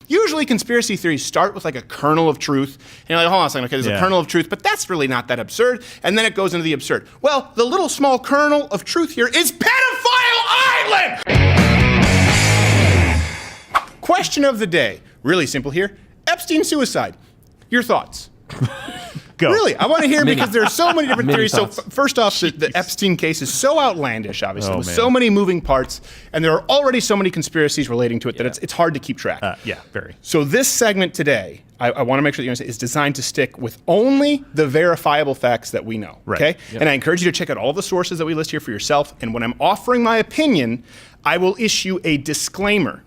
Usually conspiracy theories start with like a kernel of truth. And you're like, hold on a second, okay, there's a kernel of truth, but that's really not that absurd. And then it goes into the absurd. Well, the little small kernel of truth here is Pedophile Island! Question of the day. Really simple here. Epstein suicide. Your thoughts? Go. Really, I want to hear because there are so many different theories. So first off, the Epstein case is so outlandish, obviously, with so many moving parts, and there are already so many conspiracies relating to it that it's hard to keep track. Yeah, very. So this segment today, I want to make sure that you understand, is designed to stick with only the verifiable facts that we know, okay? Yep. And I encourage you to check out all the sources that we list here for yourself, and when I'm offering my opinion, I will issue a disclaimer,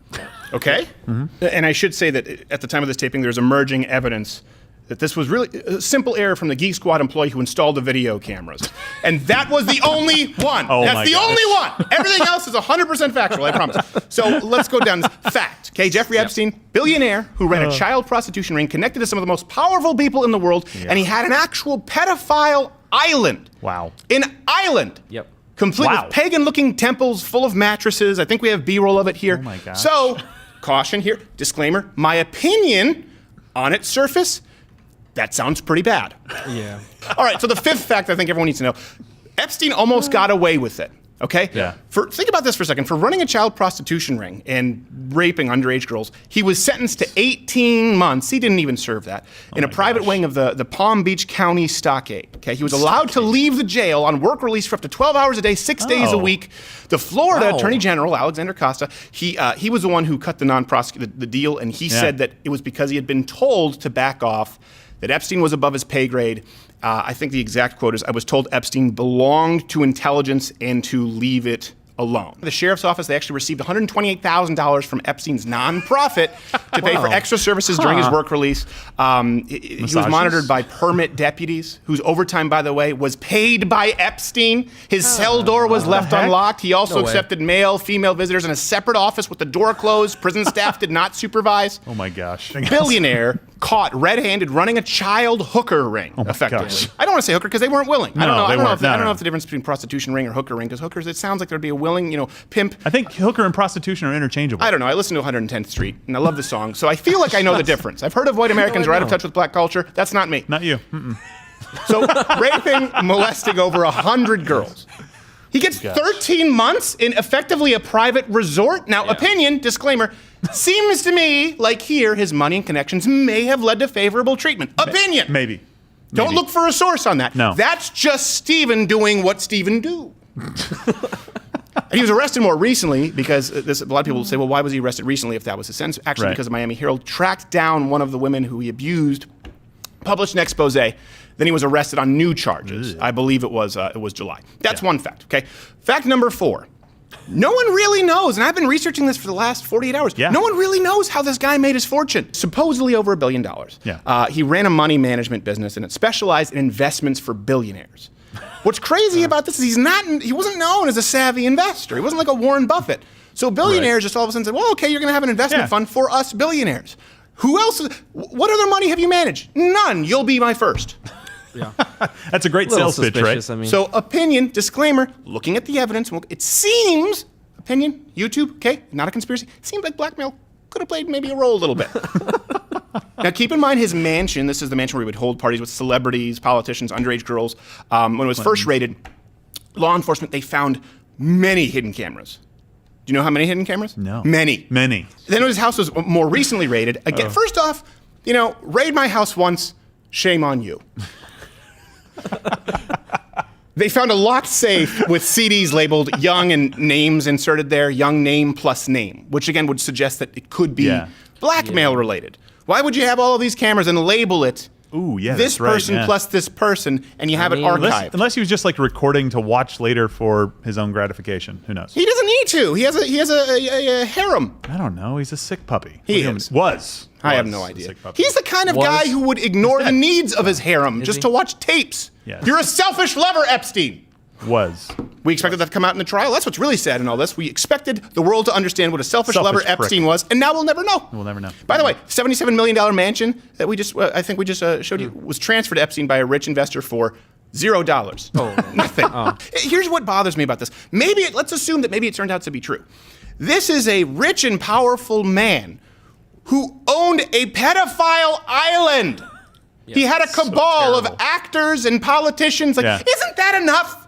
okay? And I should say that at the time of this taping, there's emerging evidence that this was really a simple error from the Geek Squad employee who installed the video cameras. And that was the only one. That's the only one. Everything else is 100% factual, I promise. So let's go down this fact. Okay, Jeffrey Epstein, billionaire who ran a child prostitution ring connected to some of the most powerful people in the world, and he had an actual pedophile island. Wow. An island. Yep. Complete with pagan-looking temples full of mattresses. I think we have B-roll of it here. Oh my gosh. So, caution here, disclaimer, my opinion on its surface, that sounds pretty bad. Yeah. All right, so the fifth fact I think everyone needs to know, Epstein almost got away with it, okay? Yeah. Think about this for a second. For running a child prostitution ring and raping underage girls, he was sentenced to 18 months, he didn't even serve that, in a private wing of the Palm Beach County Stockade, okay? He was allowed to leave the jail on work release for up to 12 hours a day, 6 days a week. The Florida Attorney General, Alexander Costa, he was the one who cut the deal, and he said that it was because he had been told to back off, that Epstein was above his pay grade. I think the exact quote is, I was told Epstein belonged to intelligence and to leave it alone. The sheriff's office, they actually received $128,000 from Epstein's nonprofit to pay for extra services during his work release. He was monitored by permit deputies, whose overtime, by the way, was paid by Epstein. His cell door was left unlocked. He also accepted male, female visitors in a separate office with the door closed. Prison staff did not supervise. Oh my gosh. Billionaire caught red-handed running a child hooker ring, effectively. Gosh. I don't want to say hooker because they weren't willing. I don't know if the difference between prostitution ring or hooker ring, because hookers, it sounds like there'd be a willing, pimp. I think hooker and prostitution are interchangeable. I don't know. I listen to 110th Street, and I love the song, so I feel like I know the difference. I've heard of white Americans are out of touch with black culture. That's not me. Not you. So raping, molesting over 100 girls. He gets 13 months in effectively a private resort. Now, opinion, disclaimer, seems to me like here his money and connections may have led to favorable treatment. Opinion. Maybe. Don't look for a source on that. No. That's just Stephen doing what Stephen do. And he was arrested more recently because a lot of people say, well, why was he arrested recently if that was his sentence? Actually, because the Miami Herald tracked down one of the women who he abused, published an expose, then he was arrested on new charges. I believe it was July. That's one fact, okay? Fact number 4. No one really knows, and I've been researching this for the last 48 hours. No one really knows how this guy made his fortune. Supposedly over $1 billion. He ran a money management business, and it specialized in investments for billionaires. What's crazy about this is he wasn't known as a savvy investor. He wasn't like a Warren Buffett. So billionaires just all of a sudden said, well, okay, you're going to have an investment fund for us billionaires. Who else? What other money have you managed? None. You'll be my first. Yeah. That's a great sales pitch, right? I mean. So opinion, disclaimer, looking at the evidence, it seems, opinion, YouTube, okay, not a conspiracy, seems like blackmail could have played maybe a role a little bit. Now keep in mind his mansion, this is the mansion where he would hold parties with celebrities, politicians, underage girls. When it was first raided, law enforcement, they found many hidden cameras. Do you know how many hidden cameras? No. Many. Many. Then his house was more recently raided. Again, first off, raid my house once, shame on you. They found a locked safe with CDs labeled young and names inserted there, young name plus name, which again would suggest that it could be blackmail related. Why would you have all of these cameras and label it this person plus this person, and you have it archived? Unless he was just like recording to watch later for his own gratification. Who knows? He doesn't need to. He has a harem. I don't know. He's a sick puppy. He is. I have no idea. He's the kind of guy who would ignore the needs of his harem just to watch tapes. Yes. You're a selfish lover, Epstein. We expected that to come out in the trial. That's what's really sad in all this. We expected the world to understand what a selfish lover Epstein was, and now we'll never know. We'll never know. By the way, $77 million mansion that I think we just showed you was transferred to Epstein by a rich investor for $0. Oh, nothing. Here's what bothers me about this. Let's assume that maybe it turned out to be true. This is a rich and powerful man who owned a pedophile island. He had a cabal of actors and politicians. Like, isn't that enough?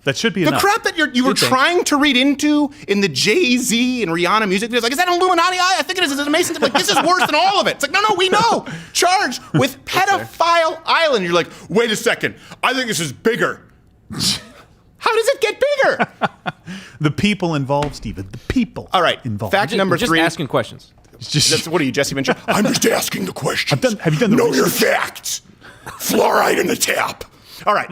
That should be the enough. crap that you were trying to read into in the Jay-Z and Rihanna music videos. Like, is that Illuminati? I think it is. It's amazing. Like, this is worse than all of it. It's like, no, we know. Charged with pedophile island. You're like, wait a second. I think this is bigger. How does it get bigger? The people involved, Steven. The people. All right. Involved. Fact number just 3. asking questions. What are you, Jesse Ventura? I'm just asking the questions. Have you done the Know research? your facts. Fluoride in the tap. All right.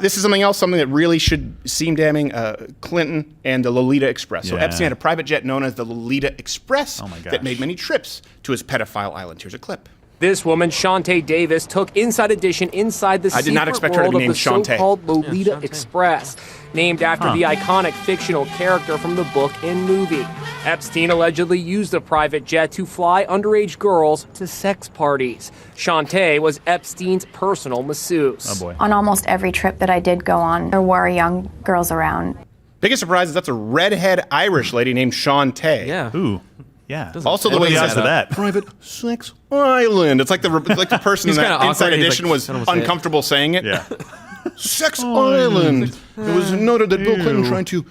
This is something that really should seem damning. Clinton and the Lolita Express. So Epstein had a private jet known as the Lolita Express that made many trips to his pedophile island. Here's a clip. This woman, Shantae Davis, took Inside Edition inside the did not expect her to world be of named the Shantae. so-called Lolita Express, named after the iconic fictional character from the book and movie. Epstein allegedly used the private jet to fly underage girls to sex parties. Shantae was Epstein's personal masseuse. Oh boy. On almost every trip that I did go on, there were young girls around. Biggest surprise is that's a redhead Irish lady named Shantae. Yeah. Ooh. Yeah. Also, the way he odds says of that. Private sex island. It's like the person in He's that kinda Inside awkward. He's Edition like, was I don't wanna say it. uncomfortable saying it. Yeah. Sex island. It was noted that Bill Clinton tried to.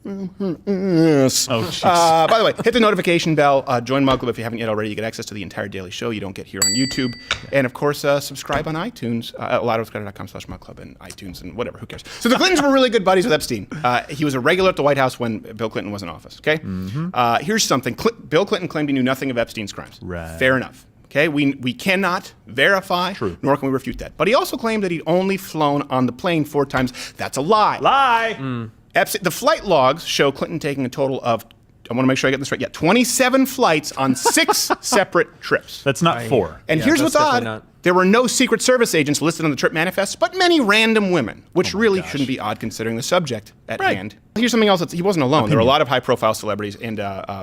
Yes. Oh, jeez. By the way, hit the notification bell. Join Mug Club if you haven't yet already. You get access to the entire daily show. You don't get here on YouTube. And of course, subscribe on iTunes. louderwithcreditor.com/Mug Club and iTunes and whatever. Who cares? So the Clintons were really good buddies with Epstein. He was a regular at the White House when Bill Clinton was in office. Okay. Here's something. Bill Clinton claimed he knew nothing of Epstein's crimes. Right. Fair enough. Okay, we cannot verify, nor can we refute that. But he also claimed that he'd only flown on the plane 4 times. That's a lie. Lie. The flight logs show Clinton taking a total of, I want to make sure I get this right, 27 flights on 6 separate trips. That's not 4. And Yeah, here's that's what's definitely odd. not. There were no Secret Service agents listed on the trip manifest, but many random women, which really shouldn't be odd considering the subject at hand. Here's something else. He wasn't alone. There were a lot of high-profile celebrities, and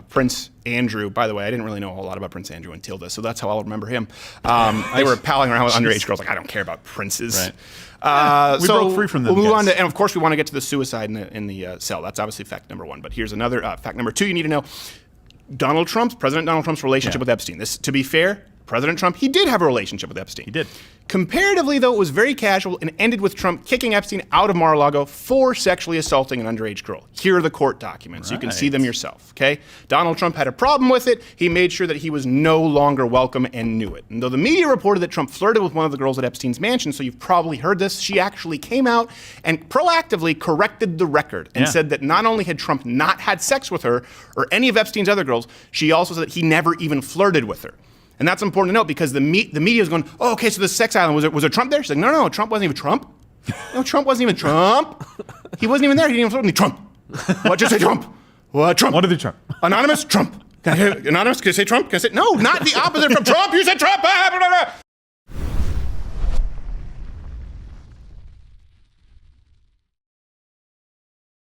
Prince Andrew, by the way, I didn't really know a whole lot about Prince Andrew until this, so that's how I'll remember him. They were palling around with underage girls. Like, I don't care about princes. Right. We broke free from them, We'll move on guys. to, and of course, we want to get to the suicide in the cell. That's obviously fact number 1. But here's another fact number 2 you need to know. President Donald Trump's relationship with Epstein. This, to be fair, President Trump, he did have a relationship with Epstein. He did. Comparatively, though, it was very casual and ended with Trump kicking Epstein out of Mar-a-Lago for sexually assaulting an underage girl. Here are the court documents. You can see them yourself, okay? Donald Trump had a problem with it. He made sure that he was no longer welcome and knew it. And though the media reported that Trump flirted with one of the girls at Epstein's mansion, so you've probably heard this, she actually came out and proactively corrected the record and said that not only had Trump not had sex with her or any of Epstein's other girls, she also said that he never even flirted with her. And that's important to note because the media is going, oh, okay, so the sex island, was there Trump there? She's like, no, Trump wasn't even Trump. No, Trump wasn't even Trump. He wasn't even there. He didn't even flirt with me. Trump. What, just say Trump. What, Trump? What did the Trump? Anonymous, Trump. Anonymous, can I say Trump? Can I say, no, not the opposite from Trump. You said Trump.